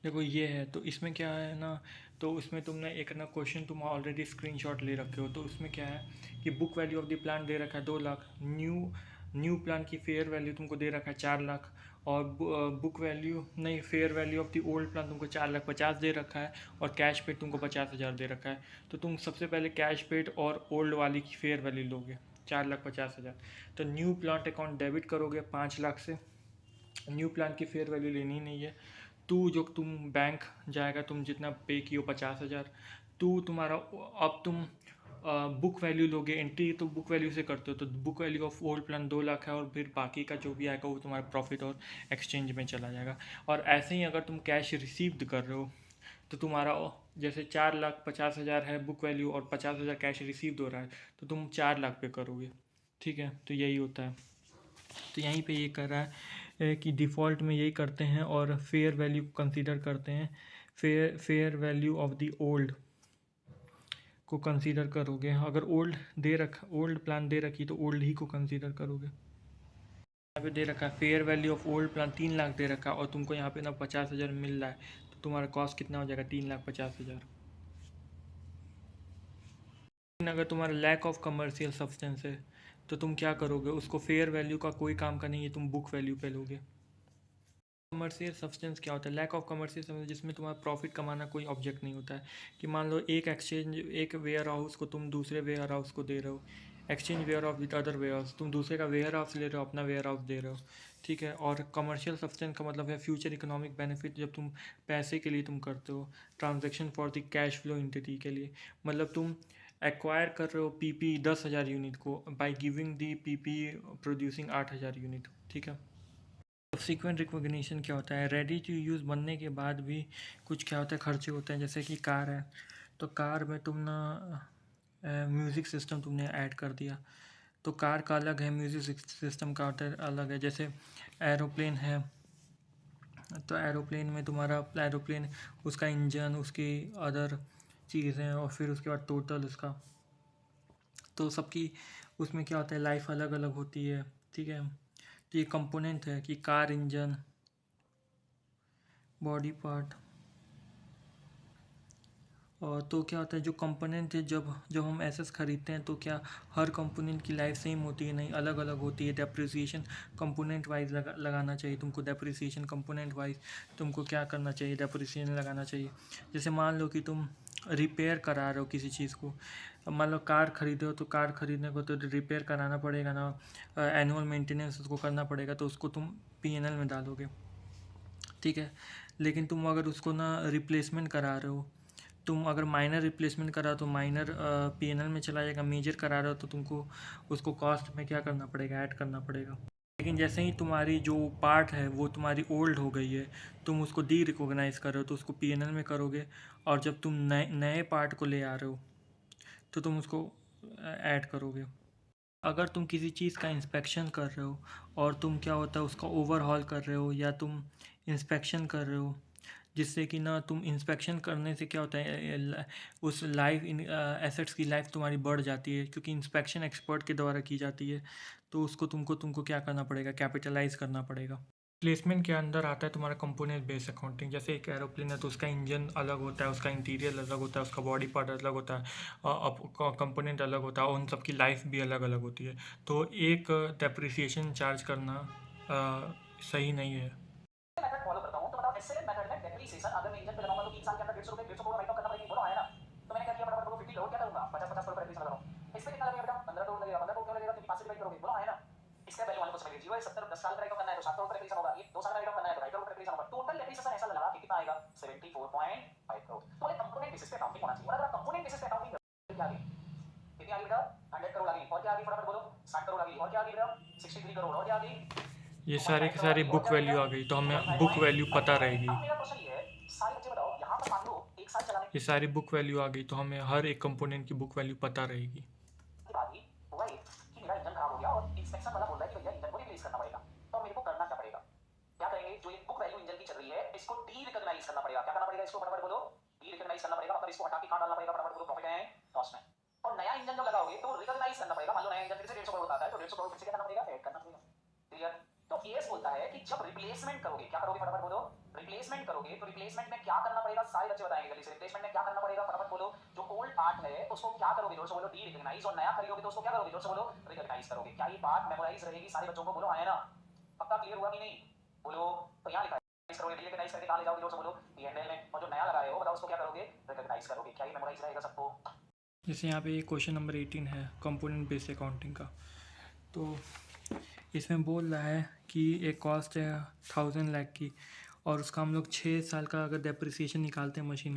देखो ये है, तो इसमें क्या है ना, तो इसमें तुमने एक ना क्वेश्चन तुम ऑलरेडी स्क्रीनशॉट ले रखे हो, तो उसमें क्या है कि book value of the plan दे रखा है 2 लाख, न्यू न्यू प्लान की फेयर वैल्यू तुमको दे रखा है 4 लाख, और बुक वैल्यू नहीं, fair value of the old plan तुमको 4,50,000 दे रखा है, और कैश पेड तुमको 50,000 दे रखा है। तो तुम सबसे पहले कैश पेड और ओल्ड वाली की फेयर वैल्यू लोगे 4,50,000। तो न्यू प्लांट अकाउंट डेबिट करोगे 5 लाख से, न्यू प्लान की फेयर वैल्यू लेनी ही नहीं है। तुम बैंक जाएगा, तुम जितना पे किए हो 50,000, तुम्हारा, अब तुम बुक वैल्यू लोगे, एंट्री तो बुक वैल्यू से करते हो, तो book value of old plan 2 lakh है, और फिर बाकी का जो भी आएगा वो तुम्हारा प्रॉफिट और एक्सचेंज में चला जाएगा। और ऐसे ही अगर तुम कैश रिसीव्ड कर रहे हो, तो तुम्हारा जैसे 4,50,000 है बुक वैल्यू और 50,000 कैश रिसीव्ड हो रहा है, तो तुम 4 लाख पे करोगे। ठीक है, तो यही होता है। तो यहीं पे ये कर रहा है कि डिफ़ॉल्ट में यही करते हैं और फेयर वैल्यू को कंसीडर करते हैं। Fair value of the old को कंसीडर करोगे, अगर ओल्ड प्लान दे रखी तो ओल्ड ही को कंसीडर करोगे। यहाँ पे दे रखा है fair value of old plan 3 lakh दे रखा है, और तुमको यहाँ पे ना 50,000 मिल रहा है, तो तुम्हारा कॉस्ट कितना हो जाएगा 3,50,000। लेकिन अगर तुम्हारा लैक ऑफ कमर्शियल सब्सटेंस है, तो तुम क्या करोगे, उसको फेयर वैल्यू का कोई काम का नहीं है, तुम बुक वैल्यू पे लोगे। कमर्शियल सब्सटेंस क्या होता है? लैक ऑफ कमर्शियल सब्सटेंस जिसमें तुम्हारा प्रॉफिट कमाना कोई ऑब्जेक्ट नहीं होता है। कि मान लो एक वेयर हाउस को तुम दूसरे वेयर हाउस को दे रहे हो, exchange warehouse with other warehouse, तुम दूसरे का वेयर हाउस ले रहे हो, अपना वेयर हाउस दे रहे हो। ठीक है, और कमर्शियल सब्सटेंस का मतलब है फ्यूचर इकोनॉमिक बेनिफिट, जब तुम पैसे के लिए तुम करते हो, transaction for the cash flow entity के लिए, मतलब तुम एक्वायर कर रहे हो पीपी 10,000 यूनिट को by giving the PP producing 8,000 unit. ठीक है। सब्सिक्वेंट रिकॉग्निशन क्या होता है? रेडी टू यूज़ बनने के बाद भी कुछ क्या होता है, खर्चे होते हैं। जैसे कि कार है, तो कार में तुम ना म्यूज़िक सिस्टम तुमने ऐड कर दिया, तो कार का अलग है, म्यूज़िक सिस्टम का अलग है। जैसे एरोप्लेन है, तो एरोप्लेन में तुम्हारा एरोप्लेन, उसका इंजन, उसकी अदर चीज़ें, और फिर उसके बाद टोटल उसका, तो सबकी उसमें क्या होता है, लाइफ अलग अलग होती है। ठीक है, तो ये कंपोनेंट है कि कार इंजन, बॉडी पार्ट, और तो क्या होता है, जो कंपोनेंट है, जब जब हम एसेस खरीदते हैं, तो क्या हर कंपोनेंट की लाइफ सेम होती है? नहीं, अलग अलग होती है। डेप्रिसिएशन कंपोनेंट वाइज लगाना चाहिए तुमको। डेप्रिसिएशन कंपोनेंट वाइज तुमको क्या करना चाहिए, डेप्रिसिएशन लगाना चाहिए। जैसे मान लो कि तुम रिपेयर करा रहे हो किसी चीज़ को, मान लो कार खरीदे हो, तो कार खरीदने को तो रिपेयर कराना पड़ेगा ना, एनुअल मेंटेनेंस उसको करना पड़ेगा, तो उसको तुम पीएनएल में डालोगे। ठीक है, लेकिन तुम अगर उसको ना रिप्लेसमेंट करा रहे हो, तुम अगर माइनर रिप्लेसमेंट करा तो माइनर पीएनएल में चला जाएगा, मेजर करा रहे हो तो तुमको उसको कॉस्ट में क्या करना पड़ेगा, ऐड करना पड़ेगा। लेकिन जैसे ही तुम्हारी जो पार्ट है वो तुम्हारी ओल्ड हो गई है, तुम उसको डी रिकॉग्नाइज कर रहे हो, तो उसको पीएनएल में करोगे, और जब तुम नए नए पार्ट को ले आ रहे हो, तो तुम उसको ऐड करोगे। अगर तुम किसी चीज़ का इंस्पेक्शन कर रहे हो, और तुम क्या होता है उसका ओवरहॉल कर रहे हो, या तुम इंस्पेक्शन कर रहे हो, जिससे कि ना, तुम इंस्पेक्शन करने से क्या होता है, उस लाइफ इन एसेट्स की लाइफ तुम्हारी बढ़ जाती है, क्योंकि इंस्पेक्शन एक्सपर्ट के द्वारा की जाती है। तो उसको तुमको क्या करना पड़ेगा, कैपिटलाइज करना पड़ेगा। प्लेसमेंट के अंदर आता है तुम्हारा कंपोनेंट बेस्ड अकाउंटिंग। जैसे एक एरोप्लेन है, तो उसका इंजन अलग होता है, उसका इंटीरियर अलग होता है, उसका बॉडी पार्ट अलग होता है, और कंपोनेंट अलग होता है, और उन सबकी लाइफ भी अलग अलग होती है। तो एक डेप्रिसिएशन चार्ज करना सही नहीं है। मेथड फॉलो करता हूं, तो बताओ एसएलएम मेथड में डेप्रिसिएशन अगर मैं इंजन पे लगाऊंगा तो 3 साल के अंदर 150 करोड़ राइट ऑफ करना पड़ेगा, बोलो आया ना। तो मैंने क्या किया, फटाफट बोलो 50 करोड़ क्या करूंगा, 50 करोड़ डेप्रिसिएशन लगा रहा हूं। इस पे कितना लगेगा बेटा, 15 करोड़ लगेगा। 15 करोड़ क्यों लगेगा, क्योंकि 5 से डिवाइड करोगे, बोलो आया ना। इसका वैल्यू वाले को समझ लीजिए, 70 10 साल का राइट ऑफ करना है तो 7 करोड़ का डेप्रिसिएशन होगा, ये 2 साल का राइट ऑफ करना है तो 2.5 करोड़ का डेप्रिसिएशन होगा। टोटल डेप्रिसिएशन ऐसा लगा कि कितना आएगा, 74.5 करोड़। तो ये कंपोनेंट बेसिस पे अकाउंटिंग होना चाहिए, और अगर कंपोनेंट बेसिस पे अकाउंटिंग क्या आ गई, कितनी आ गई बेटा, 100 करोड़ आ गई, और क्या आ गई फटाफट बोलो, 60 करोड़ आ गई, और क्या आ गई बेटा, 63 करोड़, और क्या आ गई, ये सारी 2.5 की करोड़ आ सारी गई, और बुक क्या आ गई वैल्यू बेटा, आ गई, तो हमें बुक वैल्यू 2.5 पता करोड़। रहेगी। अब मेरा क्वेश्चन ये है, सारे बच्चे बताओ, यहां पर मान लो 1 साल चलाने ये सारी बुक वैल्यू आ गई, तो हमें हर एक कंपोनेंट की बुक वैल्यू पता रहेगी। के बाद ही हुआ ये कि मेरा इंजन खराब हो गया और इंस्पेक्शन वाला बोल रहा है कि भैया इंजन को रिप्लेस करना पड़ेगा। तो मेरे को करना क्या पड़ेगा, क्या करेंगे, जो एक बुक वैल्यू इंजन की चल रही है इसको डी रिकॉग्नाइज करना पड़ेगा। क्या करना पड़ेगा, इसको फटाफट बोलो, डी रिकॉग्नाइज करना पड़ेगा, मतलब इसको हटा के कहां डालना पड़ेगा, फटाफट बोलो, प्रॉफिट एंड लॉस में। और नया इंजन जब लगाओगे तो रिकॉग्नाइज करना पड़ेगा, मान लो नया इंजन फिर से 150 करोड़ आता है तो 150 करोड़ फिर से क्या करना पड़ेगा, ऐड करना पड़ेगा। क्लियर। तो एएस बोलता है कि जब रिप्लेसमेंट करोगे क्या करोगे, फटाफट बोलो, रिप्लेसमेंट करोगे तो रिप्लेसमेंट में क्या करना पड़ेगा सारे बच्चे बताएंगे जल्दी से। रिप्लेसमेंट में क्या करना पड़ेगा फटाफट बोलो। जो ओल्ड पार्ट है उसको क्या करोगे जोर से बोलो, डी रिकॉग्नाइज। और नया खरीदोगे तो उसको क्या करोगे जोर से बोलो, रिकॉग्नाइज करोगे। क्या ये बात मेमोराइज रहेगी सारे बच्चों को, बोलो हाँ या ना। पक्का क्लियर हुआ कि नहीं, बोलो। तो यहाँ लिखा है करोगे, डी रिकॉग्नाइज करके कहाँ ले जाओगे जोर से बोलो, पी&एल में। और जो नया लगाए हो बताओ उसको क्या करोगे, रिकॉग्नाइज करोगे। क्या ये मेमोराइज रहेगा सबको। जैसे यहाँ पे क्वेश्चन नंबर 18 है कंपोनेंट बेस्ड अकाउंटिंग का। तो इसमें बोल रहा है कि एक कॉस्ट है 1000 लाख की, और उसका हम लोग 6 साल का अगर डेप्रिसिएशन निकालते हैं मशीन